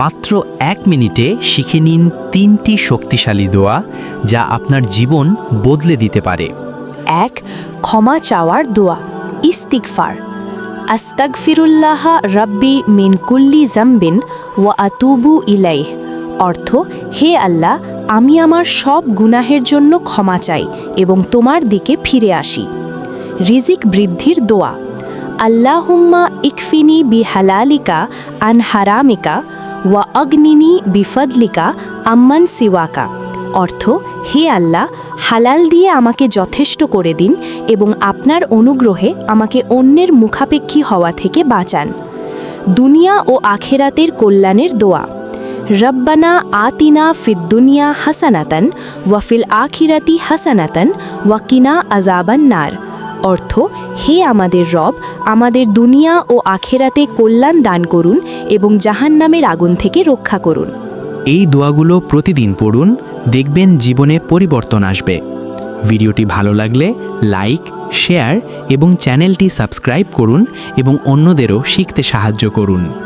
মাত্র 1 মিনিটে শিখে নিন 3টি শক্তিশালী দোয়া যা আপনার জীবন বদলে দিতে পারে। 1. ক্ষমা চাওয়ার দোয়া, ইস্তিগফার। আস্তাগফিরুল্লাহ রাব্বি মিন কুল্লি জামবিন ওয়া আতুবু ইলাইহ। অর্থ, হে আল্লাহ, আমি আমার সব গুনাহের জন্য ক্ষমা চাই এবং তোমার দিকে ফিরে আসি। রিজিক বৃদ্ধির দোয়া, আল্লাহুম্মা ইকফিনি বিহালালিকা আন হারামিকা ওয়া অগ্নিনি বিফদলিকা আম্মান সিওয়াকা। অর্থ, হে আল্লাহ, হালাল দিয়ে আমাকে যথেষ্ট করে দিন এবং আপনার অনুগ্রহে আমাকে অন্যের মুখাপেক্ষী হওয়া থেকে বাঁচান। দুনিয়া ও আখেরাতের কল্যাণের দোয়া, রব্বানা আতিনা ফিদ দুনিয়া হাসানাতান ওয়া ফিল আখিরাতি হাসানাতান ওয়া কিনা আযাবান নার। অর্থ, হে আমাদের রব, আমাদের দুনিয়া ও আখেরাতে কল্যাণ দান করুন এবং জাহান্নামের আগুন থেকে রক্ষা করুন। এই দোয়াগুলো প্রতিদিন পড়ুন, দেখবেন জীবনে পরিবর্তন আসবে। ভিডিওটি ভালো লাগলে লাইক, শেয়ার এবং চ্যানেলটি সাবস্ক্রাইব করুন এবং অন্যদেরও শিখতে সাহায্য করুন।